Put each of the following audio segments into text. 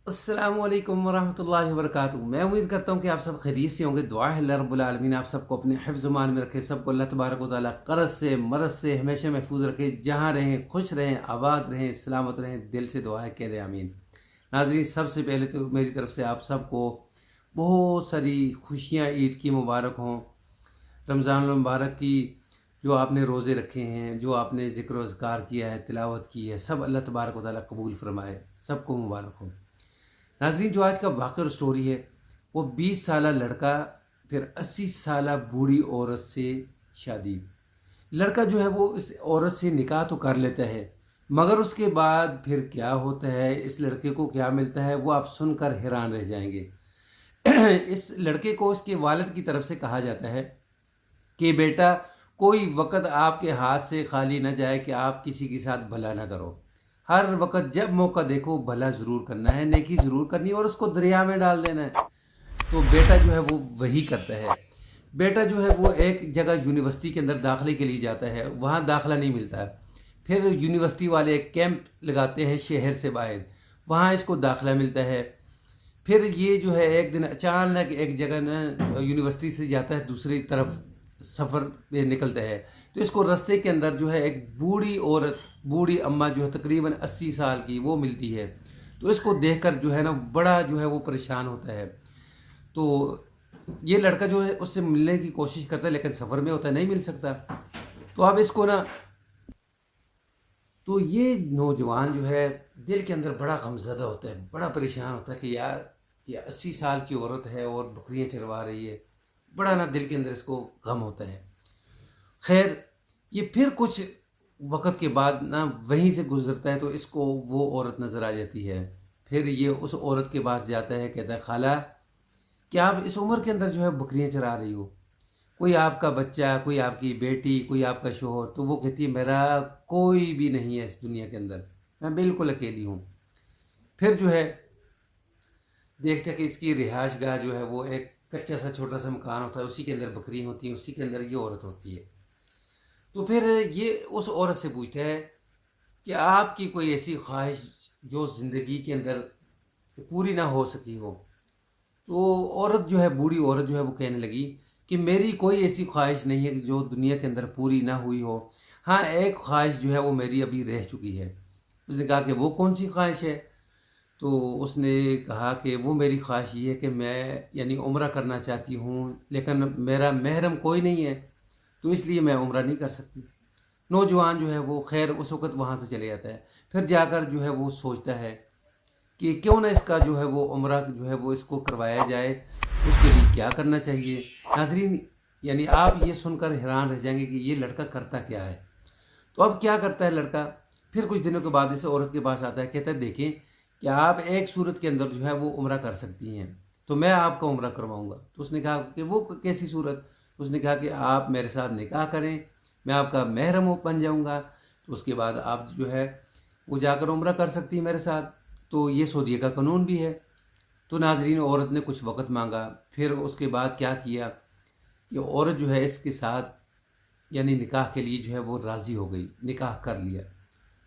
अस्सलामु अलैकुम वरहमतुल्लाहि वबरकातुहू। मैं उम्मीद करता हूँ कि आप सब खैरियत से होंगे। दुआ है अल्लाह रब्बुल आलमीन आप सबको अपने हिफ्ज़ मान में रखे, सबको अल्लाह तबारक व तआला क़र्ज़ से मरज़ से हमेशा महफूज रखे, जहाँ रहें खुश रहें, आबाद रहें, सलामत रहें। दिल से दुआ है, कह दे आमीन। नाज़रीन, सबसे पहले तो मेरी तरफ से आप सबको बहुत सारी खुशियाँ ईद की मुबारक हों। रमज़ान मुबारक की जो आपने रोज़े रखे हैं, जो आपने ज़िक्र व अज़कार किया है, तिलावत की है, सब अल्लाह तबारक व तआला कबूल फ़रमाए, सबको मुबारक हो। नाज़रीन, जो आज का वाक़या और स्टोरी है, वो 20 साला लड़का फिर 80 साला बूढ़ी औरत से शादी। लड़का जो है वो इस औरत से निकाह तो कर लेता है, मगर उसके बाद फिर क्या होता है, इस लड़के को क्या मिलता है, वो आप सुनकर हैरान रह जाएंगे। इस लड़के को उसके वालिद की तरफ से कहा जाता है कि बेटा, कोई वक़्त आपके हाथ से खाली न जाए कि आप किसी के साथ भला ना करो। हर वक़्त जब मौका देखो भला ज़रूर करना है, नेकी ज़रूर करनी है और उसको दरिया में डाल देना है। तो बेटा जो है वो वही करता है। बेटा जो है वो एक जगह यूनिवर्सिटी के अंदर दाखिले के लिए जाता है, वहाँ दाखिला नहीं मिलता है। फिर यूनिवर्सिटी वाले एक कैंप लगाते हैं शहर से बाहर, वहाँ इसको दाखिला मिलता है। फिर ये जो है एक दिन अचानक एक जगह ना यूनिवर्सिटी से जाता है, दूसरी तरफ सफ़र पे निकलता है। तो इसको रास्ते के अंदर जो है एक बूढ़ी औरत, बूढ़ी अम्मा जो है तकरीबन 80 साल की, वो मिलती है। तो इसको देखकर जो है ना बड़ा जो है वो परेशान होता है। तो ये लड़का जो है उससे मिलने की कोशिश करता है, लेकिन सफ़र में होता है, नहीं मिल सकता। तो अब इसको ना, तो ये नौजवान जो है दिल के अंदर बड़ा गमज़दा होता है, बड़ा परेशान होता है कि यार ये 80 साल की औरत है और बकरियां चरवा रही है। बड़ा ना दिल के अंदर इसको गम होता है। खैर, ये फिर कुछ वक़्त के बाद ना वहीं से गुज़रता है तो इसको वो औरत नज़र आ जाती है। फिर ये उस औरत के पास जाता है, कहता है, खाला, क्या आप इस उम्र के अंदर जो है बकरियां चरा रही हो? कोई आपका बच्चा, कोई आपकी बेटी, कोई आपका शौहर? तो वो कहती है, मेरा कोई भी नहीं है इस दुनिया के अंदर, मैं बिल्कुल अकेली हूँ। फिर जो है देखते हैं कि इसकी रिहाइश गाह जो है वो एक कच्चा सा छोटा सा मकान होता है, उसी के अंदर बकरियाँ होती हैं, उसी के अंदर ये औरत होती है। तो फिर ये उस औरत से पूछता है कि आपकी कोई ऐसी ख्वाहिश जो ज़िंदगी के अंदर पूरी ना हो सकी हो? तो औरत जो है, बूढ़ी औरत जो है वो कहने लगी कि मेरी कोई ऐसी ख्वाहिश नहीं है कि जो दुनिया के अंदर पूरी ना हुई हो। हाँ, एक ख्वाहिश जो है वो मेरी अभी रह चुकी है। उसने कहा कि वो कौन सी ख्वाहिश है? तो उसने कहा कि वो मेरी ख्वाहिश ये है कि मैं यानी उम्रा करना चाहती हूँ, लेकिन मेरा महरम कोई नहीं है, तो इसलिए मैं उम्रा नहीं कर सकती। नौजवान जो है वो खैर उस वक़्त वहाँ से चले जाता है। फिर जाकर जो है वो सोचता है कि क्यों ना इसका जो है वो उम्रा जो है वो इसको करवाया जाए। उसके लिए क्या करना चाहिए? नाज़रीन, यानी आप ये सुनकर हैरान रह जाएंगे कि ये लड़का करता क्या है। तो अब क्या करता है लड़का, फिर कुछ दिनों के बाद इस औरत के पास आता है, कहता है, देखें, क्या आप एक सूरत के अंदर जो है वो उम्रा कर सकती हैं, तो मैं आपका उम्रा करवाऊंगा। तो उसने कहा कि वो कैसी सूरत? उसने कहा कि आप मेरे साथ निकाह करें, मैं आपका महरम बन जाऊंगा, तो उसके बाद आप जो है वो जाकर उम्रा कर सकती है मेरे साथ। तो ये सऊदीया का कानून भी है। तो नाजरीन, औरत ने कुछ वक़्त मांगा, फिर उसके बाद क्या किया कि औरत जो है इसके साथ यानी निकाह के लिए जो है वो राज़ी हो गई, निकाह कर लिया।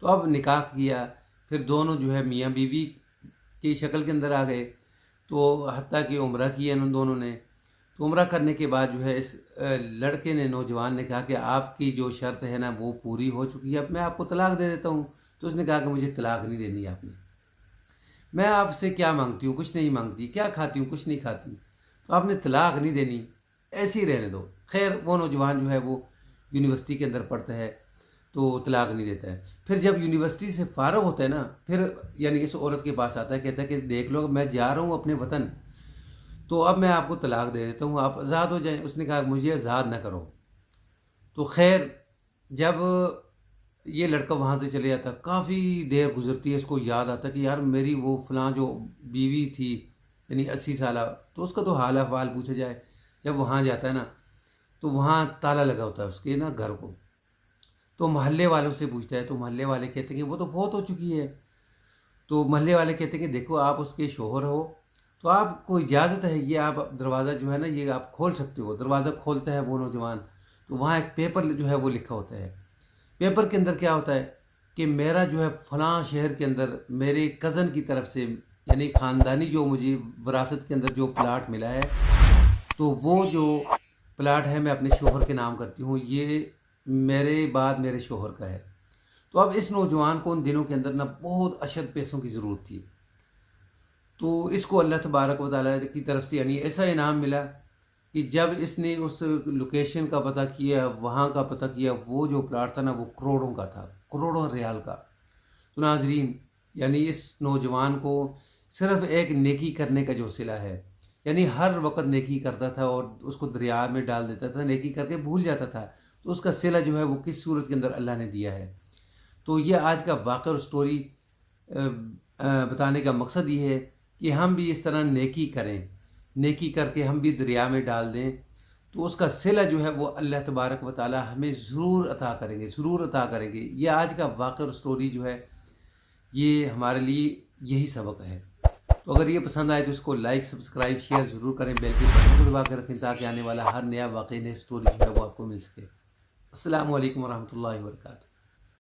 तो अब निकाह किया, फिर दोनों जो है मियाँ बीवी की शक्ल के अंदर आ गए। तो हत्ता कि उम्रा किया उन दोनों ने। तो उम्रा करने के बाद जो है इस लड़के ने, नौजवान ने कहा कि आपकी जो शर्त है ना वो पूरी हो चुकी है, अब मैं आपको तलाक दे देता हूँ। तो उसने कहा कि मुझे तलाक नहीं देनी आपने, मैं आपसे क्या मांगती हूँ? कुछ नहीं मांगती। क्या खाती हूँ? कुछ नहीं खाती। तो आपने तलाक नहीं देनी, ऐसे ही रहने दो। खैर, वो नौजवान जो है वो यूनिवर्सिटी के अंदर पढ़ता है, तो तलाक नहीं देता है। फिर जब यूनिवर्सिटी से फ़ारग होता है ना, फिर यानी इस औरत के पास आता है, कहता है कि देख लो, मैं जा रहा हूँ अपने वतन, तो अब मैं आपको तलाक दे देता हूँ, आप आज़ाद हो जाएं। उसने कहा, मुझे आज़ाद ना करो। तो खैर, जब ये लड़का वहाँ से चले जाता, काफ़ी देर गुजरती है, इसको याद आता कि यार मेरी वो फ़लाँ जो बीवी थी यानी 80 साला, तो उसका तो हाल अहवाल पूछा जाए। जब वहाँ जाता है ना, तो वहाँ ताला लगा होता है उसके ना घर को। तो मोहल्ले वालों से पूछता है, तो मोहल्ले वाले कहते हैं कि वो तो फौत हो चुकी है। तो मोहल्ले वाले कहते हैं कि देखो, आप उसके शौहर हो, तो आपको इजाज़त है, ये आप दरवाज़ा जो है ना ये आप खोल सकते हो। दरवाज़ा खोलता है वो नौजवान, तो वहाँ एक पेपर जो है वो लिखा होता है। पेपर के अंदर क्या होता है कि मेरा जो है फ़लाँ शहर के अंदर मेरे कज़न की तरफ से یعنی خاندانی جو مجھے وراثت کے اندر جو پلاٹ ملا ہے، تو وہ جو پلاٹ ہے میں اپنے شوہر کے نام کرتی ہوں، یہ میرے بعد میرے شوہر کا ہے۔ تو اب اس نوجوان کو ان دنوں کے اندر نا بہت اشد پیسوں کی ضرورت تھی، تو اس کو اللہ تبارک و تعالیٰ کی طرف سے یعنی ایسا انعام ملا کہ جب اس نے اس لوکیشن کا پتہ کیا، وہاں کا پتہ کیا، وہ جو پلاٹ تھا نا وہ کروڑوں کا تھا، کروڑوں ریال کا۔ تو ناظرین، یعنی اس نوجوان کو صرف ایک نیکی کرنے کا جو صلہ ہے، یعنی ہر وقت نیکی کرتا تھا اور اس کو دریا میں ڈال دیتا تھا، نیکی کر کے بھول جاتا تھا، تو اس کا صلہ جو ہے وہ کس صورت کے اندر اللہ نے دیا ہے۔ تو یہ آج کا واقعہ اور سٹوری بتانے کا مقصد یہ ہے کہ ہم بھی اس طرح نیکی کریں، نیکی کر کے ہم بھی دریا میں ڈال دیں، تو اس کا صلہ جو ہے وہ اللہ تبارک و تعالی ہمیں ضرور عطا کریں گے، ضرور عطا کریں گے۔ یہ آج کا واقعہ اور سٹوری جو ہے یہ ہمارے لیے یہی سبق ہے۔ تو اگر یہ پسند آئے تو اس کو لائک، سبسکرائب، شیئر ضرور کریں، بیل کے بٹن کو دبا کے رکھیں تاکہ آنے والا ہر نیا واقعہ، نئی سٹوری جو ہے وہ آپ کو مل سکے۔ السلام علیکم ورحمۃ اللہ وبرکاتہ۔